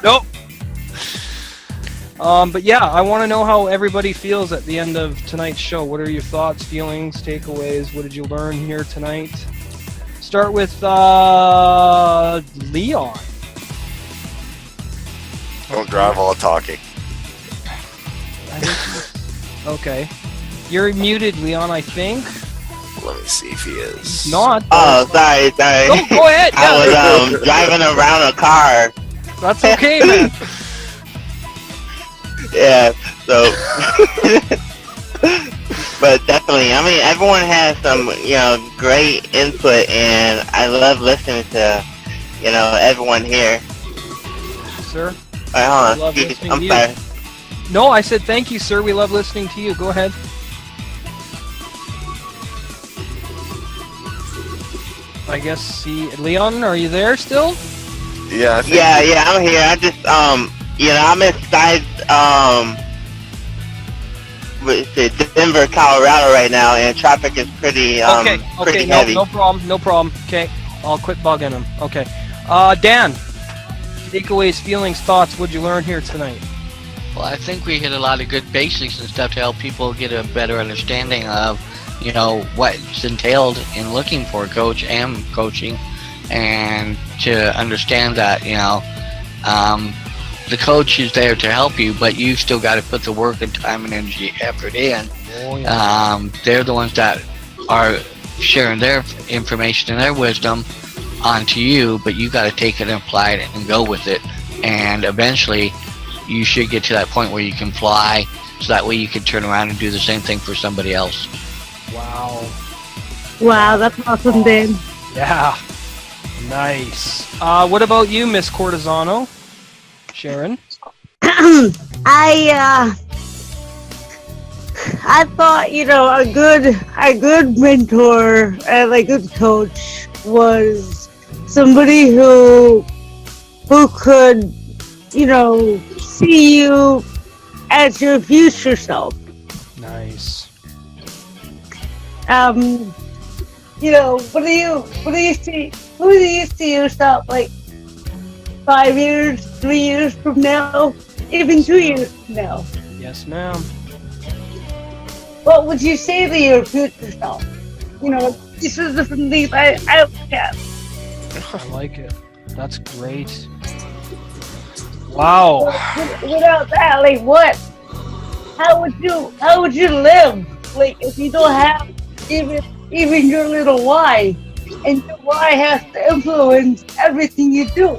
Nope. But yeah, I want to know how everybody feels at the end of tonight's show. What are your thoughts, feelings, takeaways? What did you learn here tonight? Start with Leon. Don't drive while talking. Okay. You're muted, Leon, I think. Let me see if he is. He's not. Oh, sorry. Go ahead. I was driving around a car. That's okay, man. Yeah, so... But definitely, I mean, everyone has some, great input, and I love listening to, everyone here. Sir? Hold on. I'm sorry. No, I said thank you, sir. We love listening to you. Go ahead. I guess Leon, are you there still? Yeah. Yeah, I'm here. I just, I'm inside, Denver, Colorado right now, and traffic is pretty, pretty heavy. No problem. Okay, I'll quit bugging him. Okay. Dan, takeaways, feelings, thoughts, what'd you learn here tonight? Well, I think we hit a lot of good basics and stuff to help people get a better understanding of, what's entailed in looking for a coach and coaching, and to understand that, the coach is there to help you, but you still got to put the work and time and energy, effort in. Oh, yeah. They're the ones that are sharing their information and their wisdom onto you, but you got to take it and apply it and go with it. And eventually, you should get to that point where you can fly, so that way you can turn around and do the same thing for somebody else. Wow, that's awesome, Dan. Yeah. Nice. What about you, Miss Cortisano? Sharon? I thought, a good mentor and a good coach was somebody who could, see you as your future self. Nice. What do you see? Who do you see yourself 5 years, 3 years from now, even 2 years from now? Yes, ma'am. What would you say to your future self? This is the things I look at. I like it. That's great. Wow. Without that, what? How would you live? If you don't have even your little why, and your why has to influence everything you do.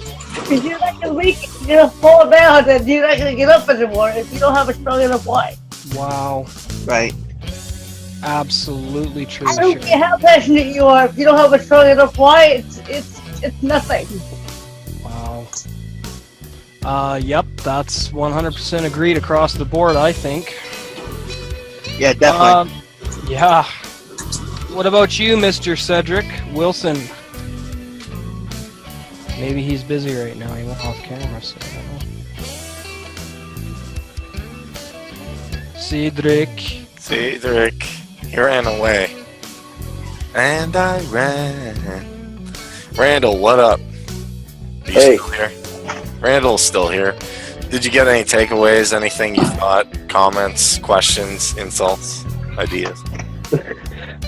If you're not gonna make it, you're gonna fall down, and you're not gonna get up anymore if you don't have a strong enough why. Wow. Right. Absolutely true. I don't care how passionate you are. If you don't have a strong enough why, it's nothing. Wow. Yep, that's 100% agreed across the board, I think. Yeah, definitely. Yeah. What about you, Mr. Cedric Wilson? Maybe he's busy right now. He went off camera, so I don't know. Cedric. He ran away. And I ran. Randall, what up? Are you still here? Randall's still here. Did you get any takeaways? Anything you thought? Comments, questions, insults, ideas?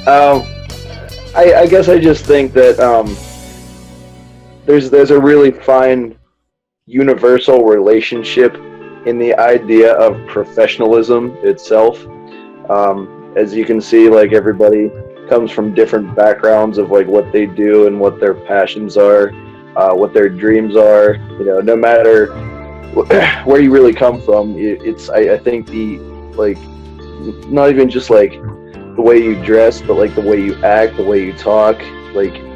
I guess I just think that there's a really fine universal relationship in the idea of professionalism itself. As you can see, everybody comes from different backgrounds of what they do and what their passions are, what their dreams are. No matter where you really come from, I think not even just the way you dress, but the way you act, the way you talk,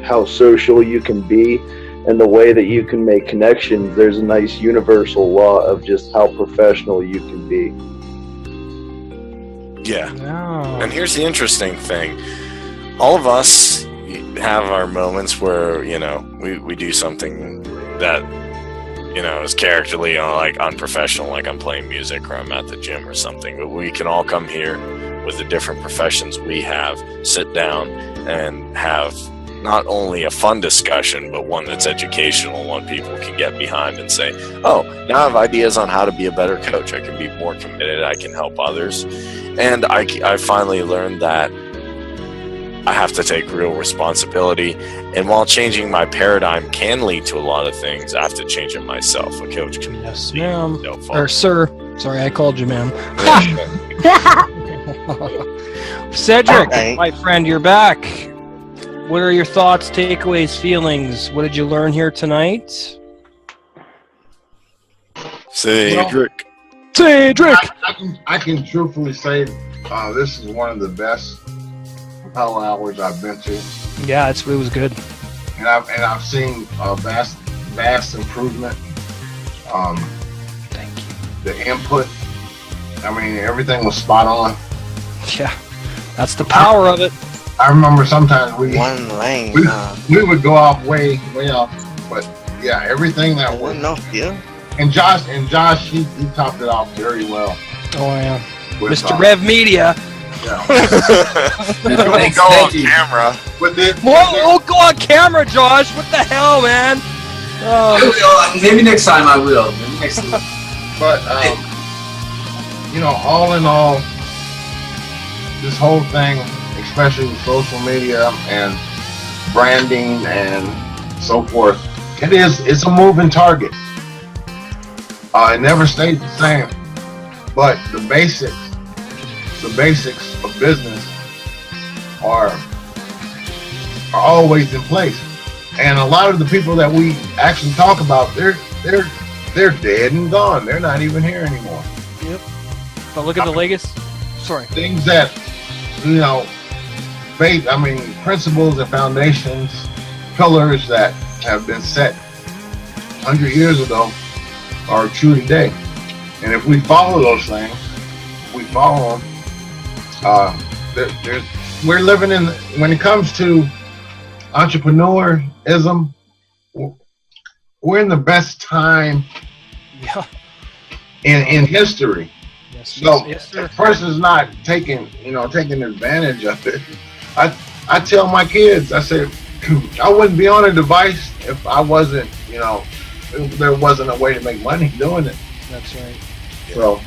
how social you can be, and the way that you can make connections. There's a nice universal law of just how professional you can be. Yeah. No. And here's the interesting thing. All of us have our moments where, we do something that, is characterly, unprofessional, like I'm playing music or I'm at the gym or something. But we can all come here with the different professions we have, sit down and have, not only a fun discussion, but one that's educational, one people can get behind and say, oh, now I have ideas on how to be a better coach. I can be more committed. I can help others. And I finally learned that I have to take real responsibility. And while changing my paradigm can lead to a lot of things, I have to change it myself. A coach can Yes, lead ma'am. himself Or up. sir. Sorry, I called you ma'am. Yeah. Cedric, Okay. my friend, you're back. What are your thoughts, takeaways, feelings? What did you learn here tonight? Cedric. Cedric! I can truthfully say this is one of the best power hours I've been to, Yeah, it was good. and I've seen a vast improvement. Thank you. The input, I mean, everything was spot on. Yeah, that's the power of it. I remember sometimes we One lane. we would go off way off, but yeah, everything that was. No fuel. And Josh, he topped it off very well. Oh yeah, With, Mr. Rev Media. Yeah. Don't go on camera. With it, Whoa, go on camera, Josh. What the hell, man? I Oh, will. Maybe next time I will. Maybe next time. but you know, all in all, this whole thing, especially with social media and branding and so forth, it's a moving target. It never stays the same, but the basics of business are always in place. And a lot of the people that we actually talk about, they're dead and gone. They're not even here anymore. but look at the legacy. Sorry. Things that, you know, principles and foundations, pillars that have been set 100 years ago are true today. And if we follow those things, we're living in, when it comes to entrepreneurism, we're in the best time Yeah. in history. Yes, So yes, sir. if a person's not taking advantage of it, I tell my kids, I say, I wouldn't be on a device if I wasn't, if there wasn't a way to make money doing it. That's right. So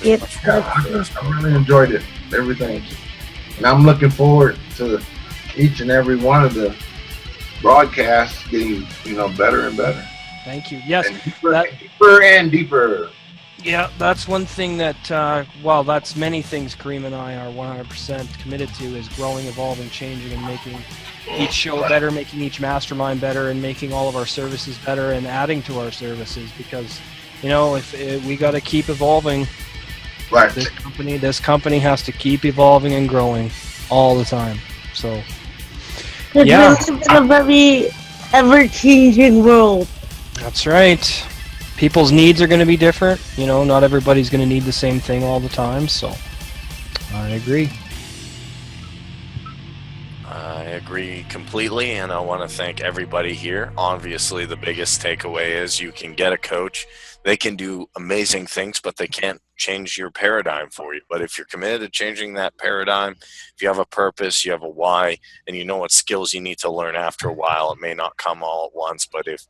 It's I really enjoyed it, everything. And I'm looking forward to each and every one of the broadcasts getting, better and better. Thank you. Yes. And deeper, that- and deeper and deeper. Yeah, that's one thing that, that's many things Kareem and I are 100% committed to is growing, evolving, changing, and making each show better, making each mastermind better, and making all of our services better and adding to our services because, if we got to keep evolving, Right. this company has to keep evolving and growing all the time. So, It's Yeah. been a very ever-changing world. that's right. People's needs are going to be different. Not everybody's going to need the same thing all the time. So, I agree. I agree completely, and I want to thank everybody here. Obviously, the biggest takeaway is you can get a coach. They can do amazing things, but they can't change your paradigm for you. But if you're committed to changing that paradigm, if you have a purpose, you have a why, and you know what skills you need to learn after a while, it may not come all at once, but if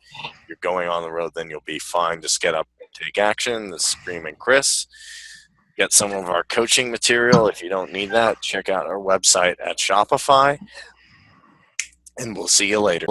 you're going on the road, then you'll be fine. Just get up, take action. This is Screaming Chris. Get some of our coaching material. If you don't need that, check out our website at Shopify. And we'll see you later.